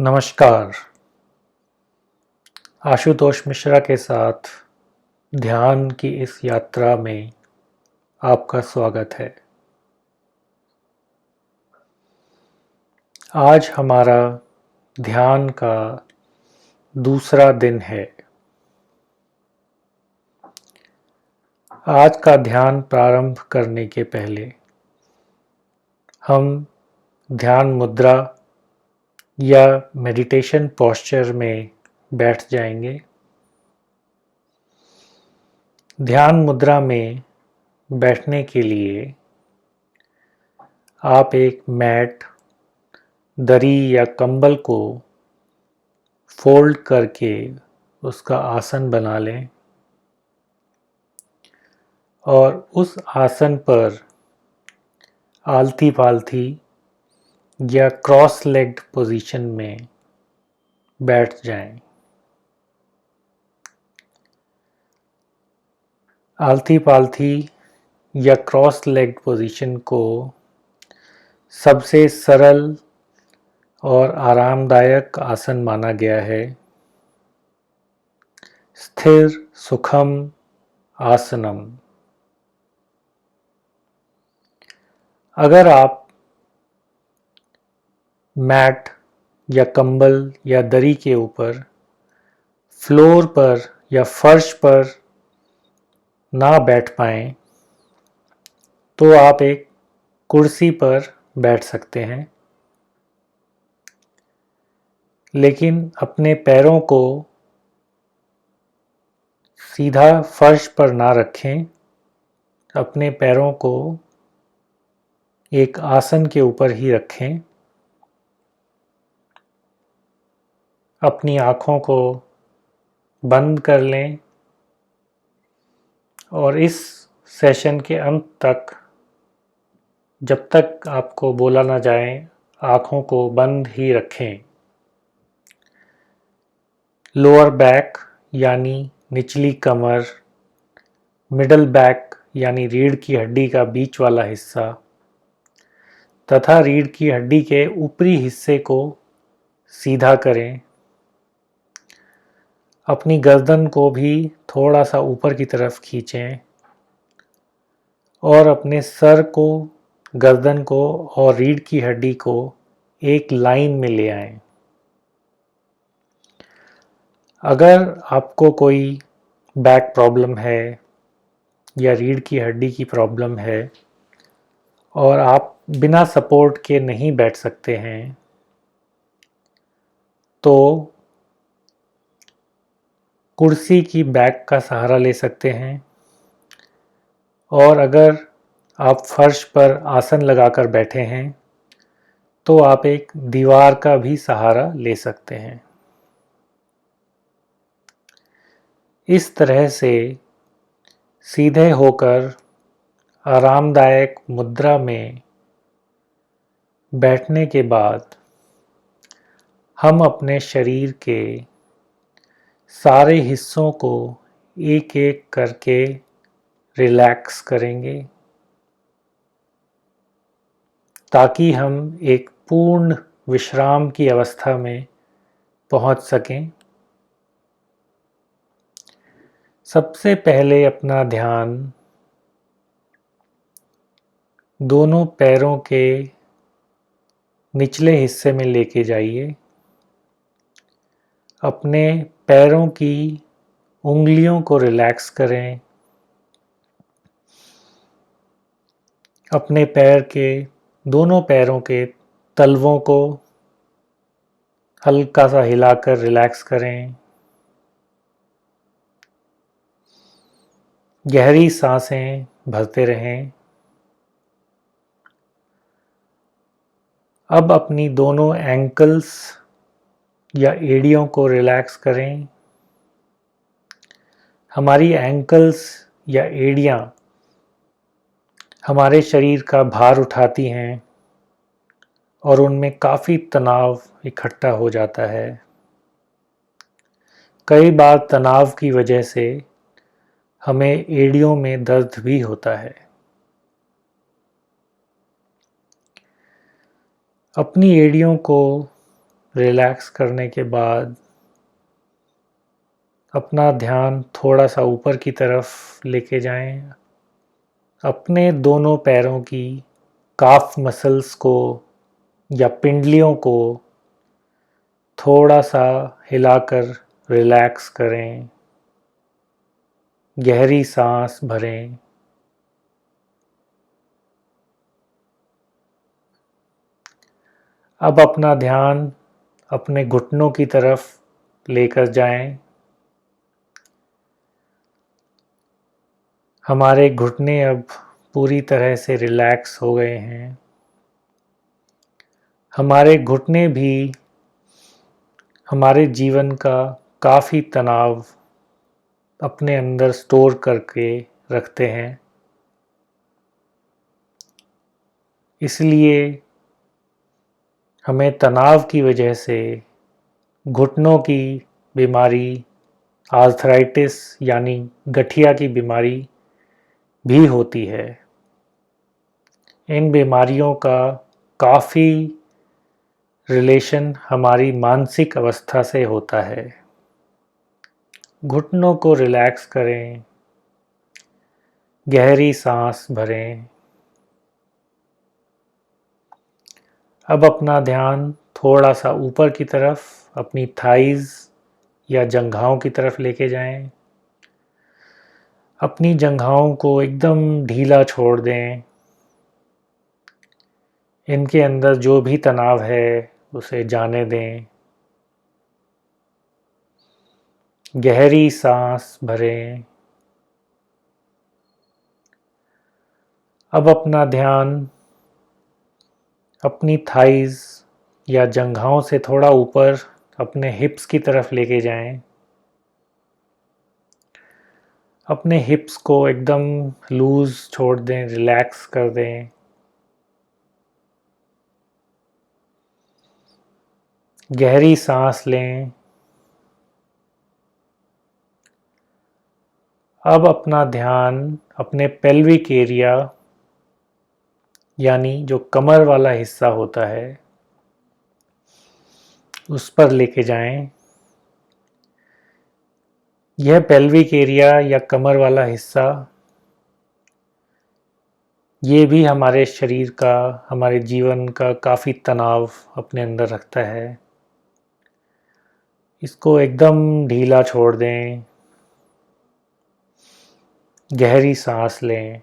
नमस्कार। आशुतोष मिश्रा के साथ ध्यान की इस यात्रा में आपका स्वागत है। आज हमारा ध्यान का दूसरा दिन है। आज का ध्यान प्रारंभ करने के पहले हम ध्यान मुद्रा या मेडिटेशन पोस्चर में बैठ जाएंगे। ध्यान मुद्रा में बैठने के लिए आप एक मैट, दरी या कंबल को फोल्ड करके उसका आसन बना लें और उस आसन पर आलती-पालती या क्रॉस लेग्ड पोजीशन में बैठ जाएं। आलती-पालती या क्रॉस लेग्ड पोजीशन को सबसे सरल और आरामदायक आसन माना गया है। स्थिर सुखम आसनम। अगर आप मैट या कंबल या दरी के ऊपर फ्लोर पर या फर्श पर ना बैठ पाएं तो आप एक कुर्सी पर बैठ सकते हैं, लेकिन अपने पैरों को सीधा फर्श पर ना रखें। अपने पैरों को एक आसन के ऊपर ही रखें। अपनी आँखों को बंद कर लें और इस सेशन के अंत तक, जब तक आपको बोला ना जाए, आँखों को बंद ही रखें। लोअर बैक यानी निचली कमर, मिडल बैक यानी रीढ़ की हड्डी का बीच वाला हिस्सा तथा रीढ़ की हड्डी के ऊपरी हिस्से को सीधा करें। अपनी गर्दन को भी थोड़ा सा ऊपर की तरफ खींचें और अपने सर को, गर्दन को और रीढ़ की हड्डी को एक लाइन में ले आएं। अगर आपको कोई बैक प्रॉब्लम है या रीढ़ की हड्डी की प्रॉब्लम है और आप बिना सपोर्ट के नहीं बैठ सकते हैं, तो कुर्सी की बैक का सहारा ले सकते हैं और अगर आप फर्श पर आसन लगाकर बैठे हैं तो आप एक दीवार का भी सहारा ले सकते हैं। इस तरह से सीधे होकर आरामदायक मुद्रा में बैठने के बाद हम अपने शरीर के सारे हिस्सों को एक एक करके रिलैक्स करेंगे ताकि हम एक पूर्ण विश्राम की अवस्था में पहुंच सकें। सबसे पहले अपना ध्यान दोनों पैरों के निचले हिस्से में लेके जाइए। अपने पैरों की उंगलियों को रिलैक्स करें। अपने पैर के, दोनों पैरों के तलवों को हल्का सा हिलाकर रिलैक्स करें। गहरी सांसें भरते रहें। अब अपनी दोनों एंकल्स या एड़ियों को रिलैक्स करें। हमारी एंकल्स या एड़ियाँ हमारे शरीर का भार उठाती हैं और उनमें काफ़ी तनाव इकट्ठा हो जाता है। कई बार तनाव की वजह से हमें एड़ियों में दर्द भी होता है। अपनी एड़ियों को रिलैक्स करने के बाद अपना ध्यान थोड़ा सा ऊपर की तरफ लेके जाएं। अपने दोनों पैरों की काफ मसल्स को या पिंडलियों को थोड़ा सा हिलाकर रिलैक्स करें। गहरी सांस भरें। अब अपना ध्यान अपने घुटनों की तरफ लेकर जाएं। हमारे घुटने अब पूरी तरह से रिलैक्स हो गए हैं। हमारे घुटने भी हमारे जीवन का काफ़ी तनाव अपने अंदर स्टोर करके रखते हैं। इसलिए हमें तनाव की वजह से घुटनों की बीमारी, आर्थराइटिस यानी गठिया की बीमारी भी होती है। इन बीमारियों का काफ़ी रिलेशन हमारी मानसिक अवस्था से होता है। घुटनों को रिलैक्स करें। गहरी सांस भरें। अब अपना ध्यान थोड़ा सा ऊपर की तरफ अपनी थाइज़ या जंघाओं की तरफ लेके जाएं। अपनी जंघाओं को एकदम ढीला छोड़ दें। इनके अंदर जो भी तनाव है उसे जाने दें। गहरी सांस भरें। अब अपना ध्यान अपनी थाइज़ या जंघाओं से थोड़ा ऊपर अपने हिप्स की तरफ लेके जाएं। अपने हिप्स को एकदम लूज छोड़ दें, रिलैक्स कर दें। गहरी सांस लें। अब अपना ध्यान अपने पेल्विक एरिया यानी जो कमर वाला हिस्सा होता है उस पर लेके जाएं। यह पेल्विक एरिया या कमर वाला हिस्सा ये भी हमारे शरीर का, हमारे जीवन का काफ़ी तनाव अपने अंदर रखता है। इसको एकदम ढीला छोड़ दें। गहरी सांस लें।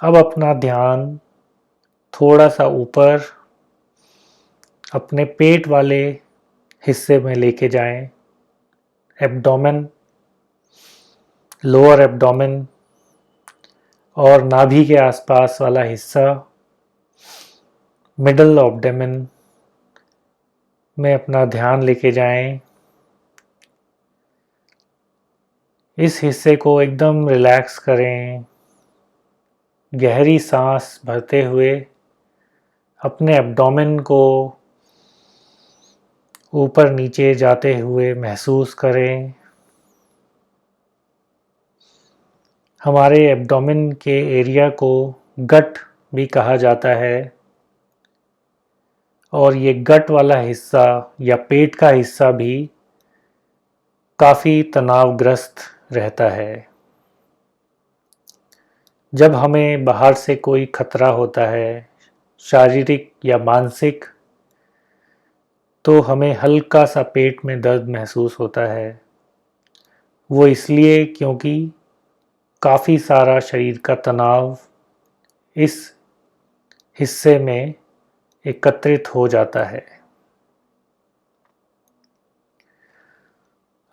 अब अपना ध्यान थोड़ा सा ऊपर अपने पेट वाले हिस्से में लेके जाएं। एब्डोमेन, लोअर एब्डोमेन और नाभि के आसपास वाला हिस्सा, मिडल एब्डोमेन में अपना ध्यान लेके जाएं। इस हिस्से को एकदम रिलैक्स करें। गहरी सांस भरते हुए अपने एब्डोमेन को ऊपर नीचे जाते हुए महसूस करें। हमारे एब्डोमेन के एरिया को गट भी कहा जाता है और ये गट वाला हिस्सा या पेट का हिस्सा भी काफ़ी तनावग्रस्त रहता है। जब हमें बाहर से कोई खतरा होता है, शारीरिक या मानसिक, तो हमें हल्का सा पेट में दर्द महसूस होता है। वो इसलिए क्योंकि काफ़ी सारा शरीर का तनाव इस हिस्से में एकत्रित हो जाता है।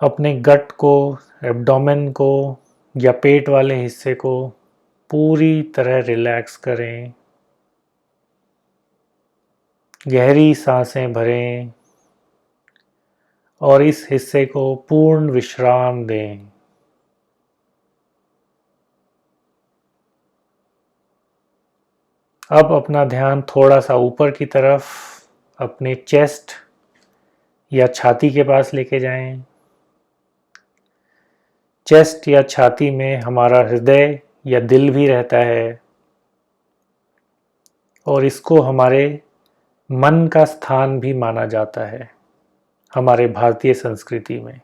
अपने गट को, एब्डोमेन को या पेट वाले हिस्से को पूरी तरह रिलैक्स करें। गहरी सांसें भरें और इस हिस्से को पूर्ण विश्राम दें। अब अपना ध्यान थोड़ा सा ऊपर की तरफ अपने चेस्ट या छाती के पास लेके जाएं। चेस्ट या छाती में हमारा हृदय या दिल भी रहता है और इसको हमारे मन का स्थान भी माना जाता है हमारे भारतीय संस्कृति में।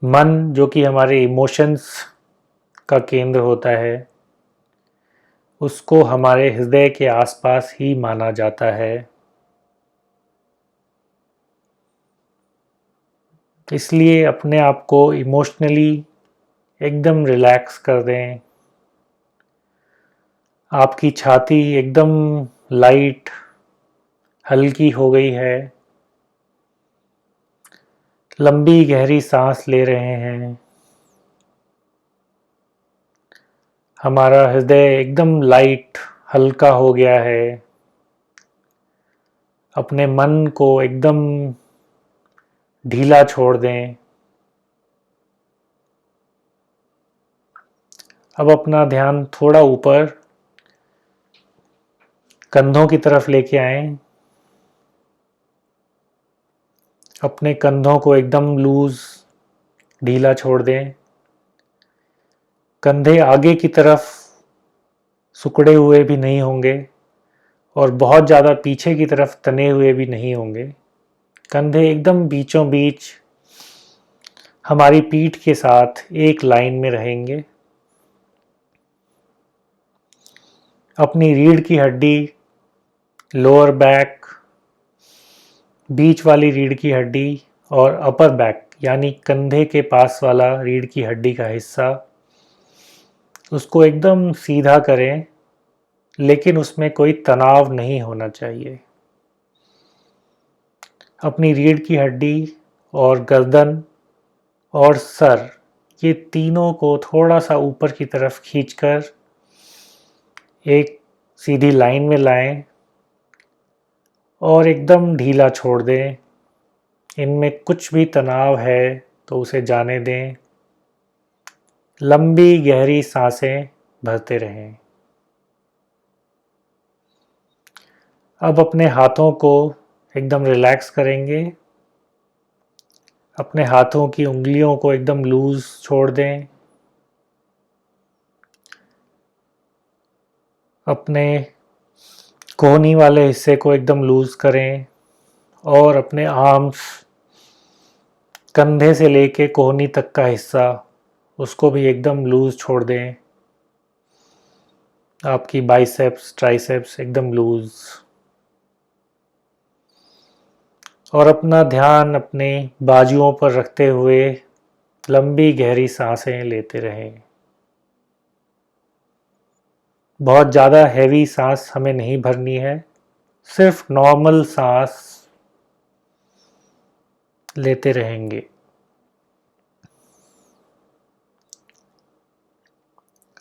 मन जो कि हमारे इमोशंस का केंद्र होता है, उसको हमारे हृदय के आसपास ही माना जाता है। इसलिए अपने आप को इमोशनली एकदम रिलैक्स कर दें। आपकी छाती एकदम लाइट, हल्की हो गई है। लंबी गहरी सांस ले रहे हैं। हमारा हृदय एकदम लाइट, हल्का हो गया है। अपने मन को एकदम ढीला छोड़ दें। अब अपना ध्यान थोड़ा ऊपर कंधों की तरफ लेके आएं। अपने कंधों को एकदम लूज, ढीला छोड़ दें। कंधे आगे की तरफ सिकुड़े हुए भी नहीं होंगे और बहुत ज़्यादा पीछे की तरफ तने हुए भी नहीं होंगे। कंधे एकदम बीचों बीच हमारी पीठ के साथ एक लाइन में रहेंगे। अपनी रीढ़ की हड्डी, लोअर बैक, बीच वाली रीढ़ की हड्डी और अपर बैक यानी कंधे के पास वाला रीढ़ की हड्डी का हिस्सा, उसको एकदम सीधा करें, लेकिन उसमें कोई तनाव नहीं होना चाहिए। अपनी रीढ़ की हड्डी और गर्दन और सर, ये तीनों को थोड़ा सा ऊपर की तरफ खींचकर एक सीधी लाइन में लाएं और एकदम ढीला छोड़ दें। इनमें कुछ भी तनाव है तो उसे जाने दें। लंबी गहरी सांसें भरते रहें। अब अपने हाथों को एकदम रिलैक्स करेंगे। अपने हाथों की उंगलियों को एकदम लूज छोड़ दें। अपने कोहनी वाले हिस्से को एकदम लूज करें और अपने आर्म्स, कंधे से लेके कोहनी तक का हिस्सा, उसको भी एकदम लूज छोड़ दें। आपकी बाइसेप्स, ट्राइसेप्स एकदम लूज। और अपना ध्यान अपने बाजुओं पर रखते हुए लंबी गहरी सांसें लेते रहें। बहुत ज़्यादा हैवी सांस हमें नहीं भरनी है, सिर्फ नॉर्मल सांस लेते रहेंगे।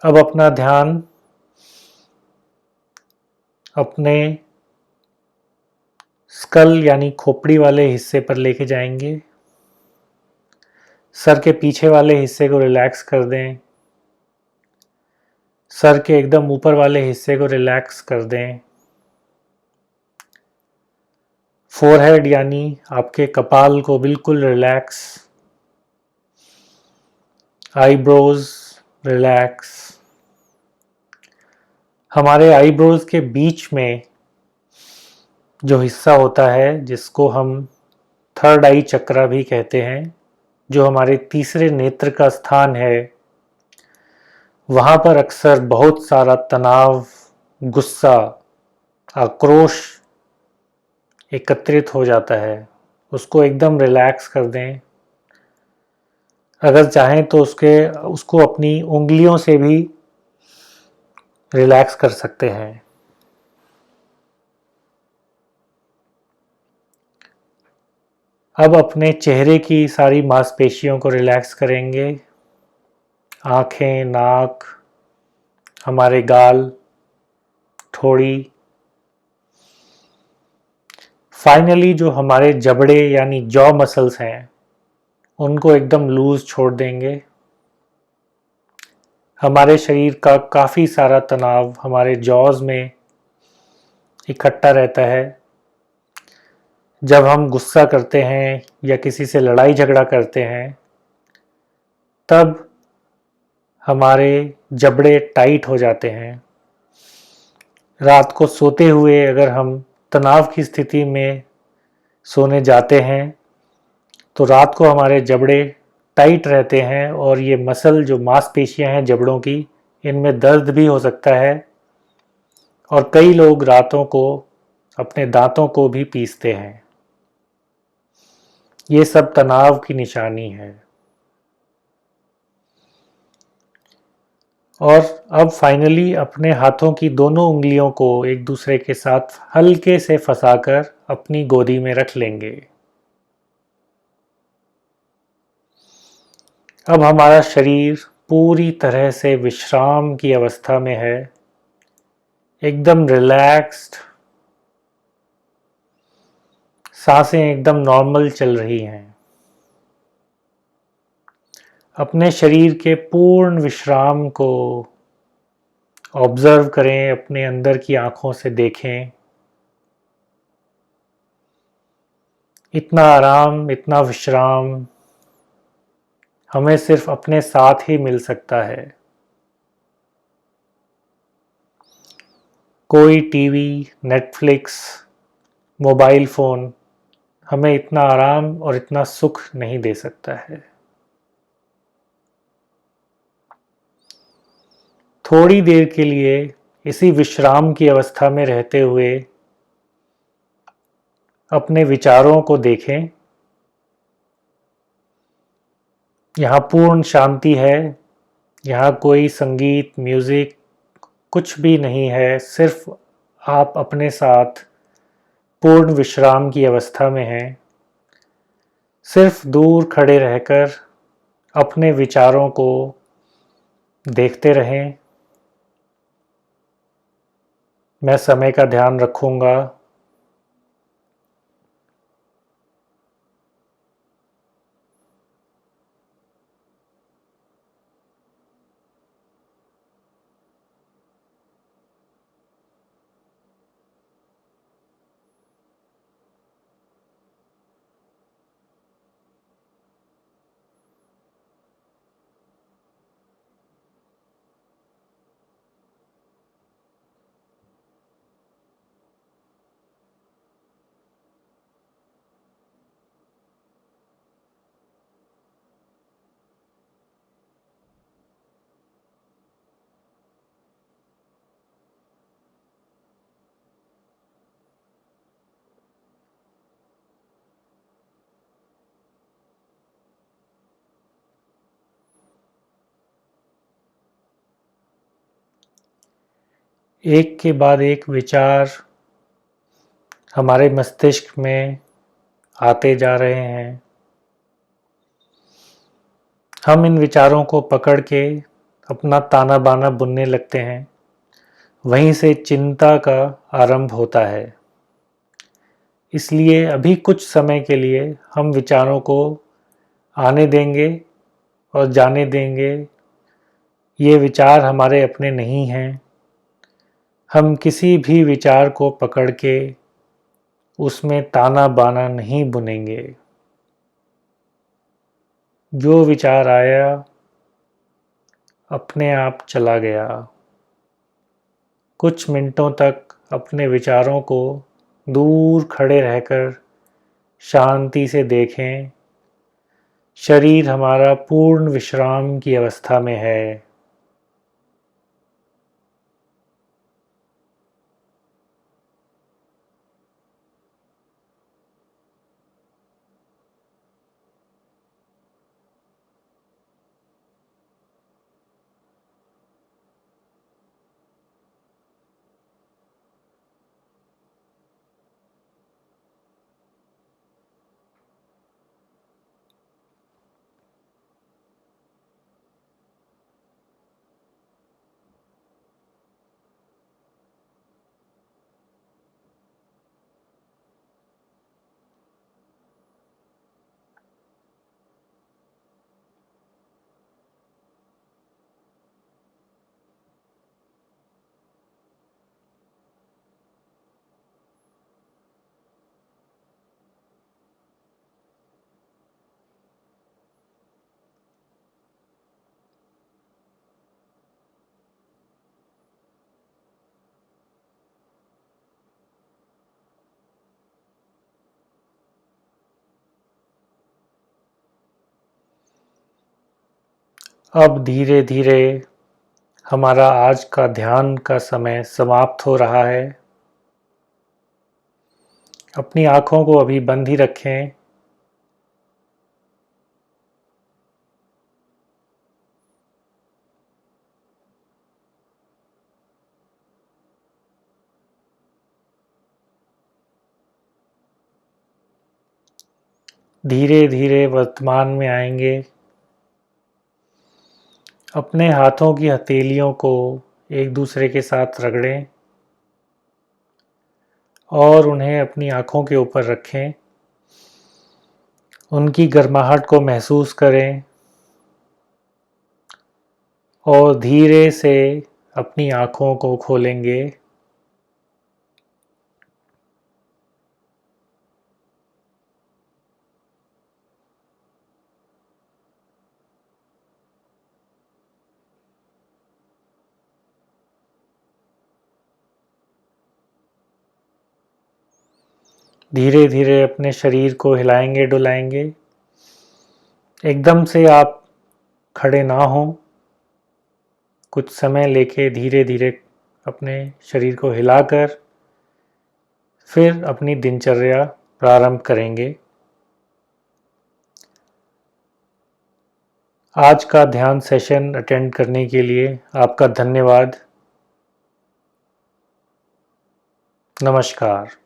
अब अपना ध्यान अपने स्कल यानी खोपड़ी वाले हिस्से पर लेके जाएंगे। सर के पीछे वाले हिस्से को रिलैक्स कर दें। सर के एकदम ऊपर वाले हिस्से को रिलैक्स कर दें। फोरहेड यानी आपके कपाल को बिल्कुल रिलैक्स। Eyebrows relax. हमारे आईब्रोज के बीच में जो हिस्सा होता है, जिसको हम थर्ड आई चक्रा भी कहते हैं, जो हमारे तीसरे नेत्र का स्थान है, वहाँ पर अक्सर बहुत सारा तनाव, गुस्सा, आक्रोश एकत्रित हो जाता है। उसको एकदम रिलैक्स कर दें। अगर चाहें तो उसको अपनी उंगलियों से भी रिलैक्स कर सकते हैं। अब अपने चेहरे की सारी मांसपेशियों को रिलैक्स करेंगे। आँखें, नाक, हमारे गाल, ठोड़ी। फाइनली जो हमारे जबड़े यानी जॉ मसल्स हैं, उनको एकदम लूज छोड़ देंगे। हमारे शरीर का काफ़ी सारा तनाव हमारे जॉज में इकट्ठा रहता है। जब हम गुस्सा करते हैं या किसी से लड़ाई झगड़ा करते हैं, तब हमारे जबड़े टाइट हो जाते हैं रात को सोते हुए अगर हम तनाव की स्थिति में सोने जाते हैं तो रात को हमारे जबड़े टाइट रहते हैं और ये मसल जो मांसपेशियां हैं जबड़ों की, इनमें दर्द भी हो सकता है और कई लोग रातों को अपने दांतों को भी पीसते हैं। ये सब तनाव की निशानी है। और अब फाइनली अपने हाथों की दोनों उंगलियों को एक दूसरे के साथ हल्के से फंसाकर अपनी गोदी में रख लेंगे। अब हमारा शरीर पूरी तरह से विश्राम की अवस्था में है, एकदम रिलैक्स्ड, सांसें एकदम नॉर्मल चल रही हैं। अपने शरीर के पूर्ण विश्राम को ऑब्जर्व करें, अपने अंदर की आंखों से देखें। इतना आराम, इतना विश्राम हमें सिर्फ अपने साथ ही मिल सकता है। कोई टीवी, नेटफ्लिक्स, मोबाइल फ़ोन हमें इतना आराम और इतना सुख नहीं दे सकता है। थोड़ी देर के लिए इसी विश्राम की अवस्था में रहते हुए अपने विचारों को देखें। यहाँ पूर्ण शांति है, यहाँ कोई संगीत, म्यूज़िक कुछ भी नहीं है, सिर्फ आप अपने साथ पूर्ण विश्राम की अवस्था में हैं। सिर्फ दूर खड़े रहकर अपने विचारों को देखते रहें। मैं समय का ध्यान रखूँगा। एक के बाद एक विचार हमारे मस्तिष्क में आते जा रहे हैं। हम इन विचारों को पकड़ के अपना ताना बाना बुनने लगते हैं। वहीं से चिंता का आरंभ होता है। इसलिए अभी कुछ समय के लिए हम विचारों को आने देंगे और जाने देंगे। ये विचार हमारे अपने नहीं हैं। हम किसी भी विचार को पकड़ के उसमें ताना बाना नहीं बुनेंगे। जो विचार आया अपने आप चला गया। कुछ मिनटों तक अपने विचारों को दूर खड़े रहकर शांति से देखें। शरीर हमारा पूर्ण विश्राम की अवस्था में है। अब धीरे धीरे हमारा आज का ध्यान का समय समाप्त हो रहा है। अपनी आँखों को अभी बंद ही रखें। धीरे धीरे वर्तमान में आएंगे। अपने हाथों की हथेलियों को एक दूसरे के साथ रगड़ें और उन्हें अपनी आँखों के ऊपर रखें। उनकी गर्माहट को महसूस करें और धीरे से अपनी आँखों को खोलेंगे। धीरे धीरे अपने शरीर को हिलाएंगे डुलाएंगे। एकदम से आप खड़े ना हों। कुछ समय लेके धीरे धीरे अपने शरीर को हिलाकर फिर अपनी दिनचर्या प्रारंभ करेंगे। आज का ध्यान सेशन अटेंड करने के लिए आपका धन्यवाद। नमस्कार।